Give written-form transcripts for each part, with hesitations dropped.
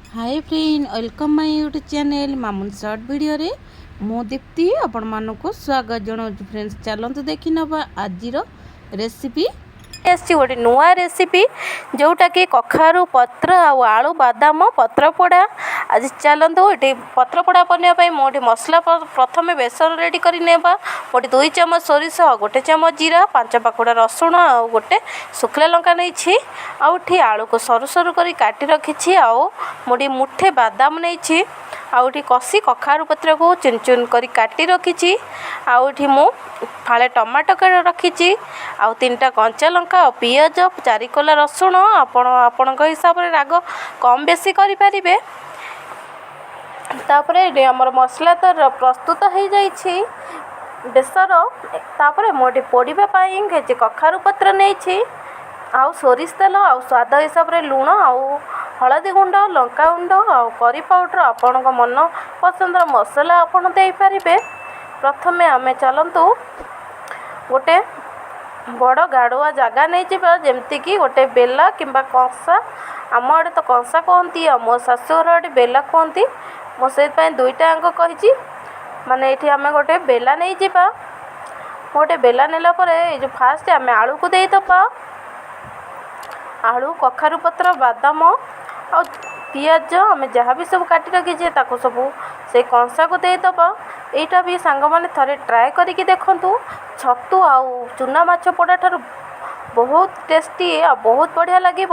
Hi friend welcome my YouTube channel Mamun short video रे मु दीप्ति आपण मानक स्वागत जनाऊँ। फ्रेंड्स चलतु देखी नवा आज रेसिपी गोटे नुआ रेसिपी जोटा कि कखारू पत्र आलू बादाम पत्र पोड़ा। आज चलतु ये पत्र पोड़ा बनवाई मोटे मसला प्रथम बेसन रेडी करने मोटे 2 चामच सोरिष गोटे चामच जीरा 5 पाखुड़ा रसुण आ गोटे शुखला लंका नहीं आउठी आलू को सरू सरू कर काटी रखी मोटे मुठे बादाम नहीं आउठी कषी कखारू पत्र को चुन चुन कर काटी रखी आउठी मु फाळे टमाटो रखी आउ 3टा कंचा लंका और पियाज 4 कोला रसुण आपण हिसाब से राग कम बेसी करें। तापरे आमर मसला तो प्रस्तुत हो जाइए बेसर तापर मोटे पोड़ापाई कखारू पत्र नहीं आउ सोरिष तेल आउ स्वाद हिसाब से लुण आउ हलदी गुंड लंका गुंड आउ करी पाउडर आपण मन पसंद मसला आपण दे पारिबे। प्रथमे आमे चलतु गोटे बड़ गाड़ुआ जगह नहीं जावा जमती कि गोटे बेला किंबा कंसा आम आड़े तो कंसा कहती मो शाशुघर आड़े बेला कहती मो से 2टा अंक कही माने ये आम गोटे बेला नहीं जावा गोटे बेला नेला जो फास्ट आम आलू को देदबा आलू कखारू पत्र बादाम आ पियाज आम जहाँ भी सब काटी रखीचे ताको सब से कंसा को देदबा। यहाँ भी सांग मैंने थे ट्राए करके देखु छतु आउ चूना माछ पोड़ा ठार बहुत टेस्टी आ बहुत बढ़िया लगे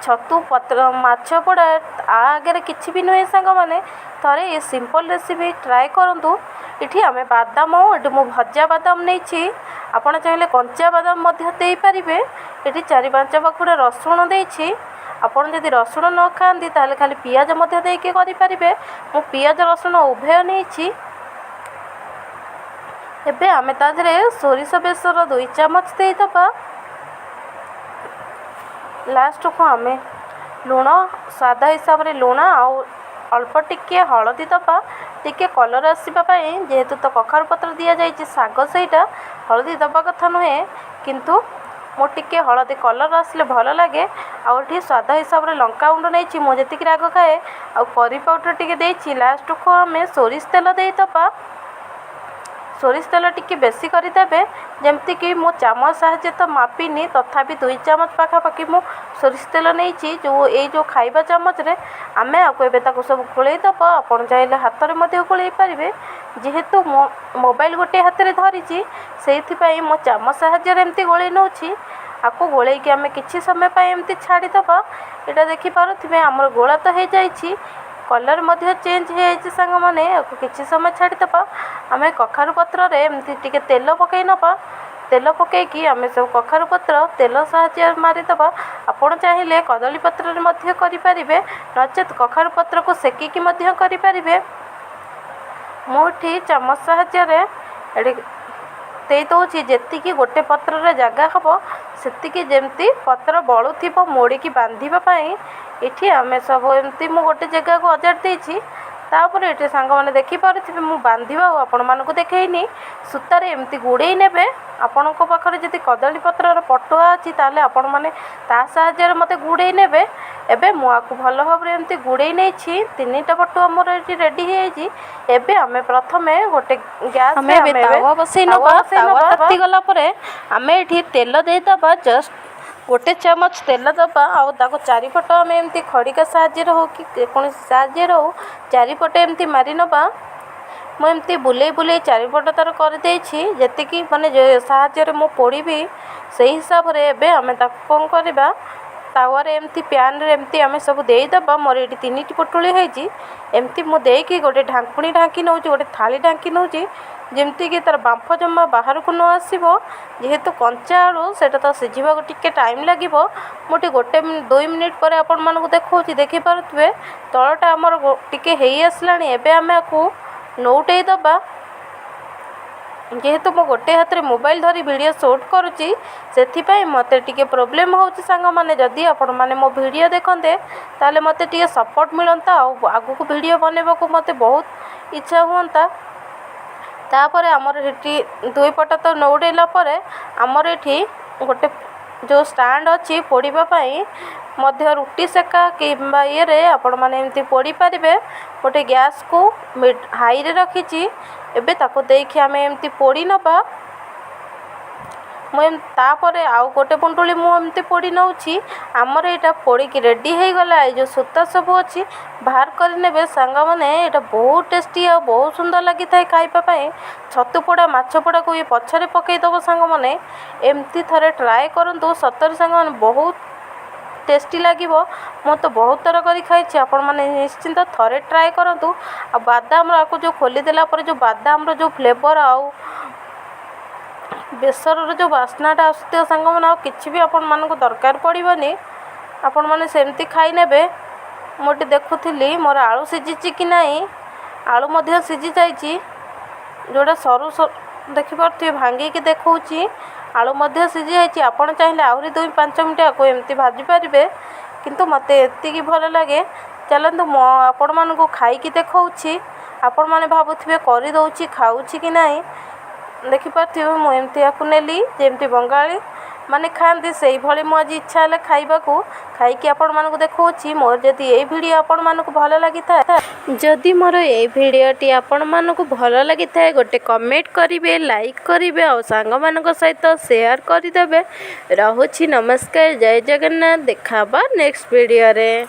छतु पत्र माछ पोड़ा आगे किसी भी नुहे सांग मैंने थे ये सिंपल रेसिपी ट्राए करूँ। ये आम बादाम ये मु भजा बादाम नहीं आपड़ चाहिए कंचा बादाम दे पारे। ये 4-5 पाखुड़ा रसुण देती आपड़ जदि रसुण न खाती ताले खाली पियाज देके करें मु पियाज रसुण उभय नहीं। एबे आम ताधे सोरिष बेसर 2 चामच देदबा लास्ट को आम लुण स्वाद हिसाब से लुण आउ अल्प टिके हलदी दबा टिके कलर आसवाई जेहेतु तो कखारू पत्र दि जाइए साग सहीटा हलदी दबा कथा नुहे किंतु मो टिके हलदी कलर आसले भल लगे आउठी स्वाद हिसाब से लंका गुंड नहीं मुझे राग खाए आउ करी पाउडर टिके देछि लास्ट को आम सोरिष तेल देदबा सोरिष तेल टिके बेसी करदे जमती कि मो चामच साहाଯ୍य तो मापिनी तथापि 2 चामच पाखापाखि मो सोरिष तेल नहीं जो खाइबा चामच रे आमे आको एबे ताको सब गोलई दबा आपण चाहिले हाथ रे मध्ये गोलई पारिबे जेहेतु मो मोबाइल गोटे हाथ रे धरिची सेथि पई मो चामच साहाଯ୍य रे एमती गोलई नउची आको गोलई कि आमे किछि समय पई एमती छाडी दबा। एटा देखि पारुथिबे हमर गोला तो हे जाइछि कलर मध्य चेंज हो सांग मैंने किसी समय छाड़ीदबा आम कखारू पत्र एमती टिके तेल पकई नवा तेल पकईकि आम सब कखारू पत्र तेल साहाଯ୍य मारिदबा आपड़ चाहिए कदली पत्र करें नचेत कखारू पत्र को सेकिकी करें। मुठी चामच साहाଯ୍य दे दूसरी जी गोटे पत्र जगह हम से जमती पत्र बलू मोड़िकी बांधापी ये आम सब एमती मु गोटे जगह को अजाड़ देती तापर ये सांग मैंने देखिपे मु बांधा आपण मानक देखनी सूतार एमती गुड़े ने आपण पाखे जब कदली पत्र पटुआ अच्छी ताले आपण मैंने साहाଯ୍य मत गुड़े ने एवं मुझे भल भाव एमती गुड़े नहीं 3टा पटुआ मोर ये रेडी होबे आम प्रथम गोटे गैस बसई ताती गलापर आम ये तेल देदबा जस्ट गोटे चामच तेल दबा आउ ताको चारिपट आम एमती खड़िका साहाଯ୍य हो कि कौन साहाଯ୍य हो चारिपट एमती मारी नबा मुझे बुले बुले चारिपट तार करदे जी माने साहाଯ୍य मु पोड़ी से हिसाब से एबे आम कौन करवा तावर एमती प्यान रे एमती आम सब देदबा मोर ये 3टी पुटुली होती एमती मुझे गोटे ढांकुणी ढांकी नौ गोटे थाली ढांकी नौ जमती कि तार बांफ जमा बाहर को न आसो जेहेतु कंचा आलू से तो सीझा टिके टाइम लगे मुझे गोटे 2 मिनिट पर आपण मानक देखा देखिपे तलटा आमर टिके हो आसला एवं आम आपको नौटे दबा जेहेतु मो गोटे हाथ में मोबाइल धरी वीडियो शूट करुच्ची से मत टे प्रोब्लेम हो सांग मैंने जदि आपण मैंने मो वीडियो देखते ताले मत टे सपोर्ट मिलता आगु को वीडियो बनवा को मत बहुत इच्छा हुआ। तापर आमर ये 2 पट तो नौड़ेला आमर ये गोटे जो स्टाण्ड अच्छी पोड़ीबा मध्य रुटी सेका किंबा ये आपण मैंने एमती पोड़ी पारे। गोटे गैस को हाई रे रखी एबे ताको देखि आम एमती पोड़ी नबा। तापर आउ गोटे पुंटुली मुझे पोड़ी नौची आमर यहाँ पोड़ी की रेडी हो गला। ये जो सूता सब अच्छी बाहर करे सांग मैंने यहाँ बहुत टेस्टी आ बहुत सुंदर लगी था खाइबापी। छतु पोड़ा माछ पोड़ा को ये पछरे पकईदब सांग मैंने एमती थे ट्राए करूँ सतरे सांग मैंने बहुत टेस्टी लगे। मु तो बहुत थर कर खाई आपण मैंने निश्चिंत थे ट्राए करूँ। आ बादाम आपको जो खोलीदेला जो बादाम जो फ्लेवर आउ बेसर जो बास्नाटा आसुथ सांग मैंने किसी भी आपण मानक दरकार पड़ोनी आपण मैंने सेमती खाई नेबे। मुझे देखुली मोर आलू सीझी कि नहीं आलू मध्य सीझी जाइए जोड़ा सरू देखिपे भांगिकी देखी आलू मध्य सीझी जाइए। आपड़ चाहिए आहरी 2-5 मिनट आपको एमती भाजी पारे किंतु मत एति भल लगे। चलतु आपण मानक खाई देखी आपण मैंने भावुवे करदे खाऊँ कि ना देखिपे मुझे या नेली जमती बंगाली माने खाती से भाई मुझे इच्छा है खाइबा खाई आपण मानक देखी। मोर जदि ये वीडियो आपण मानक भल लगी था जदि मोर ये वीडियोटी आपण मानक भल लगी था गोटे कमेंट करेंगे लाइक करेंगे और सांग मानक सहित शेयर करदे। रहुछि नमस्कार जय जगन्नाथ देखा नेक्स्ट वीडियो रे।